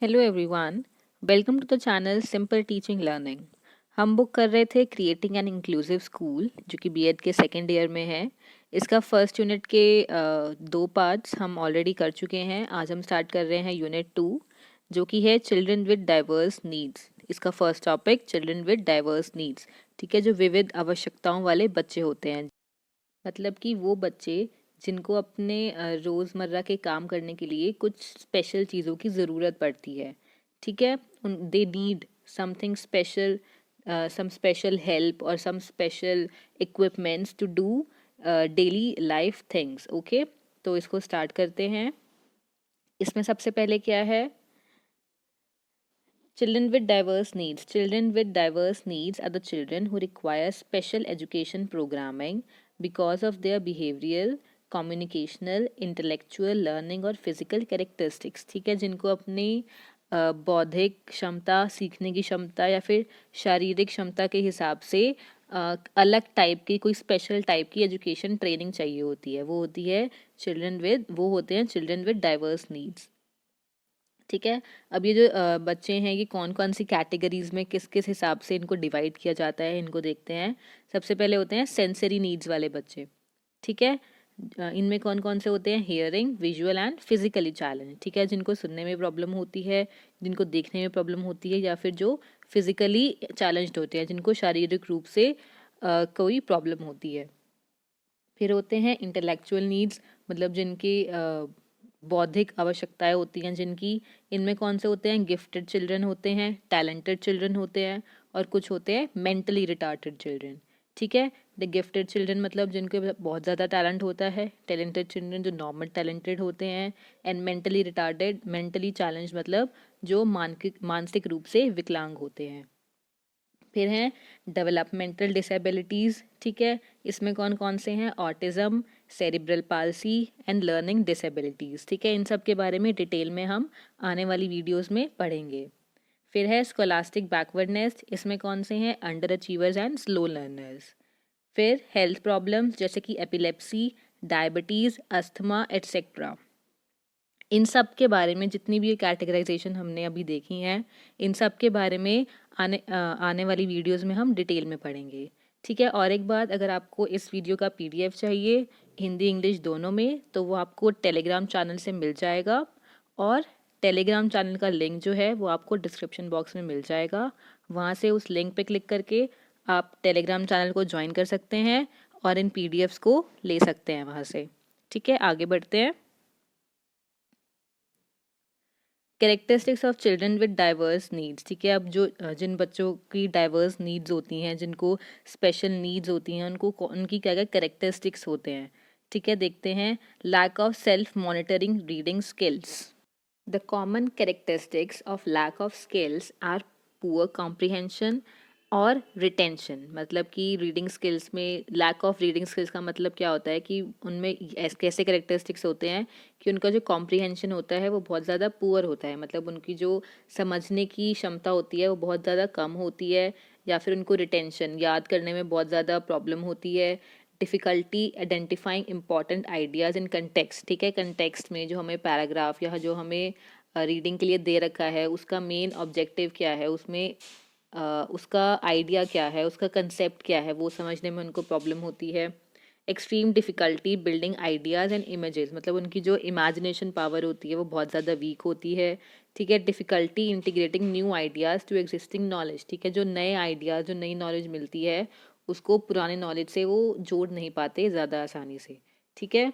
Hello everyone, welcome to the channel simple teaching learning. हम book कर रहे थे क्रिएटिंग एन इंक्लूसिव स्कूल, जो कि बीएड के सेकेंड ईयर में है। इसका फर्स्ट यूनिट के दो पार्ट्स हम ऑलरेडी कर चुके हैं। आज हम स्टार्ट कर रहे हैं यूनिट 2, जो कि है चिल्ड्रन विद डाइवर्स नीड्स। इसका first topic children with diverse needs, ठीक है, जो विविध आवश्यकताओं वाले बच्चे होते हैं। मतलब कि वो बच्चे जिनको अपने रोज़मर्रा के काम करने के लिए कुछ स्पेशल चीज़ों की ज़रूरत पड़ती है, ठीक है। उन they need something special, some special help और some special equipments to do daily life things. Okay, तो इसको स्टार्ट करते हैं। इसमें सबसे पहले क्या है? Children with diverse needs. Children with diverse needs are the children who require special education programming because of their behavioral, communicational, intellectual, learning और physical characteristics। ठीक है, जिनको अपनी बौद्धिक क्षमता, सीखने की क्षमता या फिर शारीरिक क्षमता के हिसाब से अलग टाइप की, कोई स्पेशल टाइप की एजुकेशन ट्रेनिंग चाहिए होती है, वो होती है वो होते हैं चिल्ड्रन विद डाइवर्स नीड्स। ठीक है। अब ये जो बच्चे हैं, ये कौन कौन सी कैटेगरीज में किस किस हिसाब से इनको डिवाइड किया जाता है, इनको देखते हैं। सबसे पहले होते हैं सेंसरी नीड्स वाले बच्चे। ठीक है। इनमें कौन कौन से होते हैं? Hearing, visual and physically challenge. ठीक है, जिनको सुनने में प्रॉब्लम होती है, जिनको देखने में प्रॉब्लम होती है, या फिर जो फिजिकली चैलेंज्ड होते हैं, जिनको शारीरिक रूप से कोई प्रॉब्लम होती है। फिर होते हैं इंटेलेक्चुअल नीड्स, मतलब जिनकी बौद्धिक आवश्यकताएं होती हैं जिनकी। इनमें कौन से होते हैं? गिफ्टेड चिल्ड्रन होते हैं, टैलेंटेड चिल्ड्रन होते हैं, और कुछ होते हैं मेंटली रिटार्टेड चिल्ड्रन। ठीक है। द गिफ्टेड चिल्ड्रन मतलब जिनके बहुत ज़्यादा टैलेंट होता है, टैलेंटेड चिल्ड्रन जो नॉर्मल टैलेंटेड होते हैं, and mentally retarded, mentally challenge मतलब जो मानसिक रूप से विकलांग होते हैं। फिर हैं डेवलपमेंटल डिसेबिलिटीज़। ठीक है, इसमें कौन कौन से हैं? Autism, cerebral palsy and learning disabilities. ठीक है, इन सब के बारे में डिटेल में हम आने वाली वीडियोस में पढ़ेंगे। फिर है स्कोलास्टिक बैकवर्डनेस, इसमें कौन से हैं? Under achievers and slow learners. फिर हेल्थ प्रॉब्लम्स जैसे कि एपिलेप्सी, डायबिटीज़, अस्थमा एट्सेट्रा। इन सब के बारे में जितनी भी कैटेगराइजेशन हमने अभी देखी हैं, इन सब के बारे में आने वाली वीडियोस में हम डिटेल में पढ़ेंगे। ठीक है। और एक बात, अगर आपको इस वीडियो का पीडीएफ चाहिए हिंदी इंग्लिश दोनों में, तो वो आपको टेलीग्राम चैनल से मिल जाएगा, और टेलीग्राम चैनल का लिंक जो है वो आपको डिस्क्रिप्शन बॉक्स में मिल जाएगा। वहाँ से उस लिंक पे क्लिक करके आप टेलीग्राम चैनल को ज्वाइन कर सकते हैं और इन पीडीएफ्स को ले सकते हैं वहाँ से। ठीक है, आगे बढ़ते हैं। Characteristics of children with diverse needs. ठीक है, अब जो जिन बच्चों की डाइवर्स नीड्स होती हैं, जिनको स्पेशल नीड्स होती हैं, उनकी क्या क्या कैरेक्टरिस्टिक्स होते हैं। ठीक है, देखते हैं। Lack of self monitoring reading skills. The common characteristics of lack of skills are poor comprehension और रिटेंशन। मतलब कि रीडिंग स्किल्स में लैक ऑफ रीडिंग स्किल्स का मतलब क्या होता है कि उनमें कैसे कैरेक्टरिस्टिक्स होते हैं कि उनका जो कॉम्प्रिहेंशन होता है वो बहुत ज़्यादा पुअर होता है, मतलब उनकी जो समझने की क्षमता होती है वो बहुत ज़्यादा कम होती है, या फिर उनको रिटेंशन, याद करने में बहुत ज़्यादा प्रॉब्लम होती है। Difficulty identifying important ideas in context. ठीक है, कंटेक्स्ट में जो हमें पैराग्राफ या जो हमें रीडिंग के लिए दे रखा है उसका मेन ऑब्जेक्टिव क्या है, उसमें उसका आइडिया क्या है, उसका कंसेप्ट क्या है, वो समझने में उनको प्रॉब्लम होती है। Extreme difficulty building ideas and images, मतलब उनकी जो इमेजिनेशन पावर होती है वो बहुत ज़्यादा वीक होती है। ठीक है। Difficulty integrating new ideas to existing knowledge. ठीक है, जो नए आइडियाज़, जो नई नॉलेज मिलती है उसको पुराने नॉलेज से वो जोड़ नहीं पाते ज़्यादा आसानी से। ठीक है।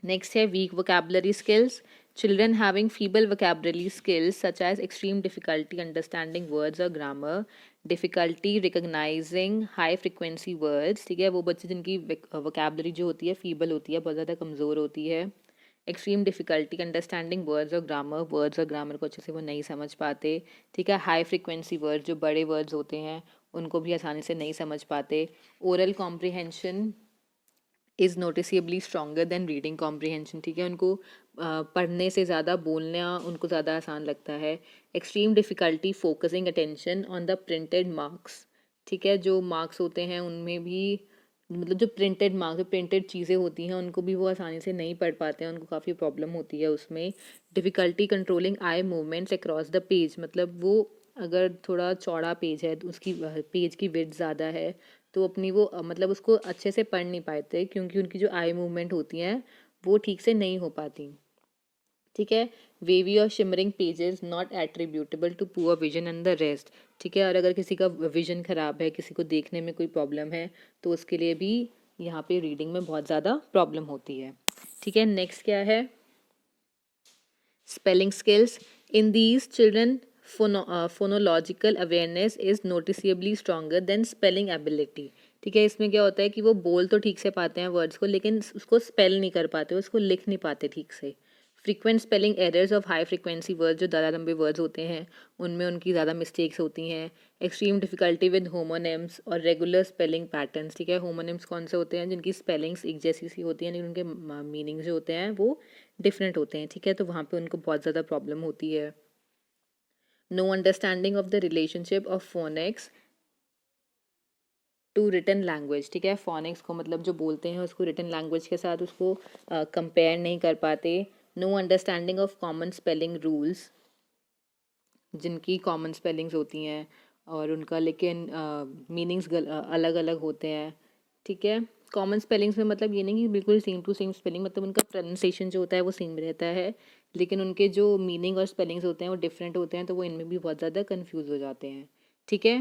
नेक्स्ट है weak vocabulary skills. Children having feeble vocabulary skills such as extreme difficulty understanding words और grammar, difficulty recognising high frequency words. ठीक है, वो बच्चे जिनकी वोकैबुलरी जो होती है फीबल होती है, बहुत ज़्यादा कमज़ोर होती है। एक्सट्रीम डिफिकल्टी अंडरस्टैंडिंग वर्ड्स और ग्रामर को अच्छे से वो नहीं समझ पाते। ठीक है। हाई फ्रिक्वेंसी वर्ड्स, जो बड़े वर्ड्स होते हैं उनको भी आसानी से नहीं समझ पाते। Oral comprehension is noticeably stronger than reading comprehension. ठीक है, उनको पढ़ने से ज़्यादा बोलना उनको ज़्यादा आसान लगता है। Extreme difficulty focusing attention on the printed marks. ठीक है, जो मार्क्स होते हैं उनमें भी मतलब जो प्रिंटेड मार्क्स, जो प्रिंटेड चीज़ें होती हैं उनको भी वो आसानी से नहीं पढ़ पाते हैं, उनको काफ़ी प्रॉब्लम होती है उसमें। Difficulty controlling eye movements across the page, मतलब वो अगर थोड़ा चौड़ा पेज है तो उसकी पेज की विड्थ ज़्यादा है तो अपनी वो मतलब उसको अच्छे से पढ़ नहीं पाते क्योंकि उनकी जो आई मूवमेंट होती हैं वो ठीक से नहीं हो पाती। ठीक है। वेवी और shimmering pages not attributable to poor vision and the rest. ठीक है। और अगर किसी का विजन खराब है, किसी को देखने में कोई प्रॉब्लम है, तो उसके लिए भी यहाँ पे रीडिंग में बहुत ज़्यादा प्रॉब्लम होती है। ठीक है। नेक्स्ट क्या है, spelling skills. In these children, phonological awareness is noticeably stronger than spelling ability. ठीक है। इसमें क्या होता है कि वो बोल तो ठीक से पाते हैं वर्ड्स को, लेकिन उसको स्पेल नहीं कर पाते, उसको लिख नहीं पाते ठीक से। Frequent spelling errors of high frequency words, जो ज़्यादा लंबे वर्ड्स होते हैं उनमें उनकी ज़्यादा मिस्टेक्स होती हैं। एक्सट्रीम डिफिकल्टी विद होमोनेम्स और रेगुलर स्पेलिंग पैटर्न्स। ठीक है। होमोनेम्स कौन से होते हैं, जिनकी स्पेलिंग्स एक जैसी सी होती हैं लेकिन उनके मीनिंग जो होते हैं वो डिफरेंट होते हैं। ठीक है। तो वहाँ पे उनको बहुत ज़्यादा प्रॉब्लम होती है। No understanding of the relationship of phonics to written language. ठीक है। फोनिक्स को मतलब जो बोलते हैं उसको रिटन लैंग्वेज के साथ उसको कंपेयर नहीं कर पाते। No understanding of common spelling rules, जिनकी कॉमन स्पेलिंग्स होती हैं और उनका लेकिन मीनिंग्स अलग अलग होते हैं। ठीक है। कॉमन स्पेलिंग्स में मतलब ये नहीं कि बिल्कुल सेम टू सेम स्पेलिंग, मतलब उनका प्रोनाउंसिएशन जो होता है वो सेम रहता है, लेकिन उनके जो मीनिंग और स्पेलिंग्स होते हैं वो डिफरेंट होते हैं, तो वो इनमें भी बहुत ज़्यादा कन्फ्यूज़ हो जाते हैं। ठीक है।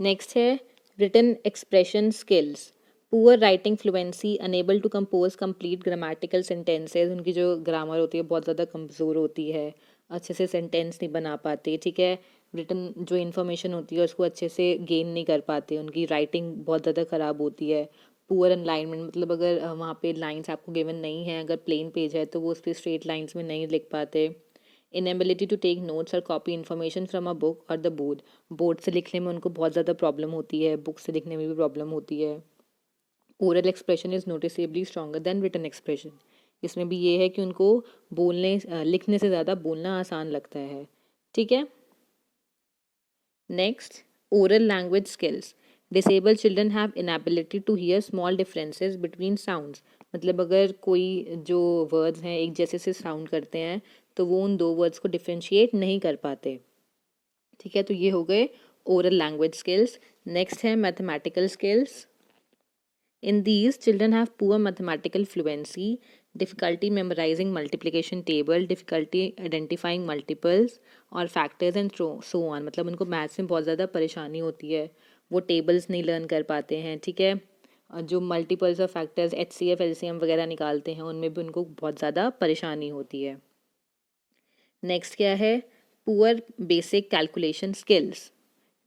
नेक्स्ट है written expression skills. Poor writing fluency, unable to compose complete grammatical sentences, उनकी जो ग्रामर होती है बहुत ज़्यादा कमज़ोर होती है, अच्छे से सेंटेंस नहीं बना पाते। ठीक है। रिटन जो इन्फॉर्मेशन होती है उसको अच्छे से गेन नहीं कर पाते, उनकी राइटिंग बहुत ज़्यादा ख़राब होती है। पुअर अलाइनमेंट, मतलब अगर वहाँ पे लाइंस आपको गिवन नहीं है, अगर प्लेन पेज है तो वो उस पर स्ट्रेट लाइंस में नहीं लिख पाते। इनएबिलिटी टू टेक नोट्स और copy information from a book और द बोर्ड, बोर्ड से लिखने में उनको बहुत ज़्यादा प्रॉब्लम होती है, बुक से लिखने में भी प्रॉब्लम होती है। Oral expression is noticeably stronger than written expression, इसमें भी ये है कि उनको बोलने लिखने से ज़्यादा बोलना आसान लगता है। ठीक है। Next, oral language skills. Disable children have inability to hear small differences between sounds, मतलब अगर कोई जो वर्ड्स हैं एक जैसे से साउंड करते हैं तो वो उन दो वर्ड्स को डिफ्रेंशिएट नहीं कर पाते। ठीक है। तो ये हो गए ओरल लैंग्वेज स्किल्स। नेक्स्ट है mathematical skills. In these children have poor mathematical fluency, difficulty memorizing multiplication table, difficulty identifying multiples और फैक्टर्स एंड सो ऑन, मतलब उनको मैथ्स में बहुत ज़्यादा परेशानी होती है, वो टेबल्स नहीं लर्न कर पाते हैं। ठीक है। जो मल्टीपल्स और फैक्टर्स HCF LCM वगैरह निकालते हैं उनमें भी उनको बहुत ज़्यादा परेशानी होती है। नेक्स्ट क्या है, poor basic calculation skills.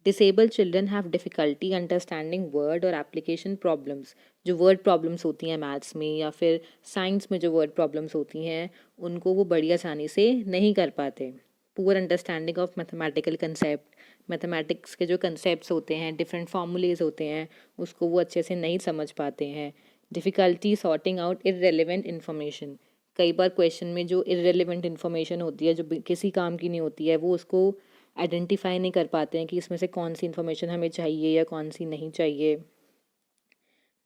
Disable children have difficulty understanding word और एप्लीकेशन प्रॉब्लम्स, जो वर्ड प्रॉब्लम्स होती हैं मैथ्स में या फिर साइंस में जो वर्ड प्रॉब्लम्स होती हैं उनको वो बड़ी आसानी से नहीं कर पाते। Poor understanding of mathematical concept, mathematics के जो कंसेप्ट होते हैं, डिफरेंट फार्मूलेज होते हैं, उसको वो अच्छे से नहीं समझ पाते हैं। Difficulty sorting out irrelevant information, कई बार क्वेश्चन में जो इररेलेवेंट इन्फॉर्मेशन होती है जो किसी काम की नहीं होती है वो उसको आइडेंटिफाई नहीं कर पाते हैं कि इसमें से कौन सी इन्फॉर्मेशन हमें चाहिए या कौन सी नहीं चाहिए।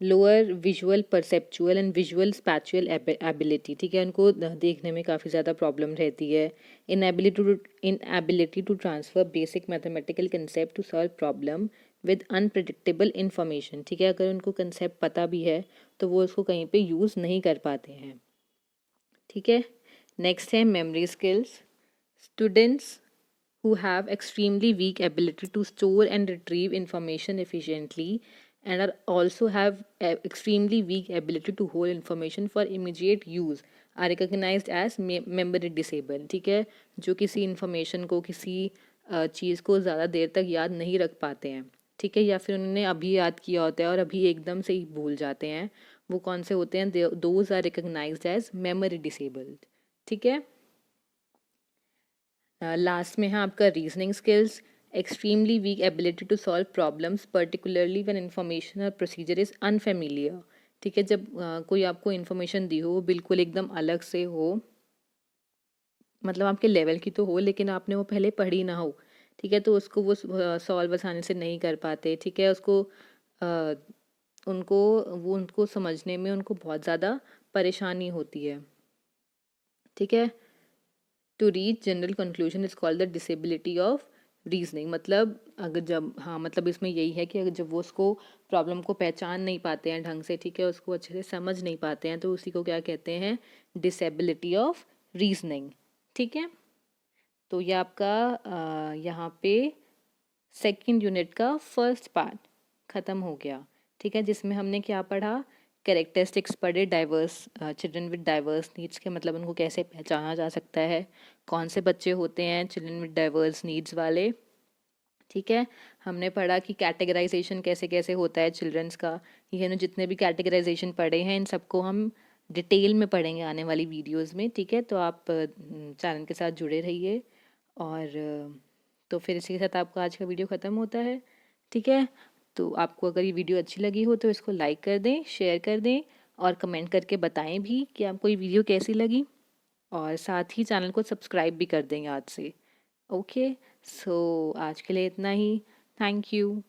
Lower visual perceptual and visual spatial ability, ठीक है, उनको देखने में काफ़ी ज़्यादा प्रॉब्लम रहती है। Inability to transfer basic mathematical concept to solve problem with unpredictable information, ठीक है, अगर उनको कंसेप्ट पता भी है तो वो उसको कहीं पे यूज़ नहीं कर पाते हैं। ठीक है। नेक्स्ट है memory skills. Students who have extremely weak ability to store and retrieve information efficiently and are also have extremely weak ability to hold information for immediate use are recognized as memory disabled। ठीक है। जो किसी information को, किसी चीज़ को ज़्यादा देर तक याद नहीं रख पाते हैं, ठीक है, या फिर उन्होंने अभी याद किया होता है और अभी एकदम से ही भूल जाते हैं, वो कौन से होते हैं, those are recognized as memory disabled. ठीक है। लास्ट में है आपका reasoning skills. Extremely weak ability to solve problems particularly when information और प्रोसीजर इज़ अनफेमिलियर। ठीक है। जब कोई आपको इन्फॉर्मेशन दी हो, वो बिल्कुल एकदम अलग से हो, मतलब आपके लेवल की तो हो लेकिन आपने वो पहले पढ़ी ना हो, ठीक है, तो उसको वो सॉल्व आसानी से नहीं कर पाते। ठीक है। उसको उनको समझने में उनको बहुत ज़्यादा परेशानी होती है। ठीक है। To reach general conclusion is called the disability of reasoning. मतलब अगर जब हाँ मतलब इसमें यही है कि अगर जब वो उसको प्रॉब्लम को पहचान नहीं पाते हैं ढंग से, ठीक है, उसको अच्छे से समझ नहीं पाते हैं, तो उसी को क्या कहते हैं, डिसेबिलिटी ऑफ रीजनिंग। ठीक है। तो ये आपका यहाँ पे सेकंड यूनिट का फर्स्ट पार्ट ख़त्म हो गया। ठीक है, जिसमें हमने क्या पढ़ा, कैरेक्टरिस्टिक्स पढ़े diverse children with diverse needs के, मतलब उनको कैसे पहचाना जा सकता है, कौन से बच्चे होते हैं चिल्ड्रन विद डाइवर्स नीड्स वाले। ठीक है, हमने पढ़ा कि कैटेगराइजेशन कैसे कैसे होता है चिल्ड्रंस का। ये ना जितने भी कैटेगराइजेशन पढ़े हैं इन सबको हम डिटेल में पढ़ेंगे आने वाली वीडियोस में। ठीक है, तो आप चैनल के साथ जुड़े रहिए। और तो फिर इसी के साथ आपका आज का वीडियो ख़त्म होता है। ठीक है, तो आपको अगर ये वीडियो अच्छी लगी हो तो इसको लाइक कर दें, शेयर कर दें और कमेंट करके बताएं भी कि आपको ये वीडियो कैसी लगी, और साथ ही चैनल को सब्सक्राइब भी कर देंगे आज से। ओके, सो आज के लिए इतना ही। Thank you.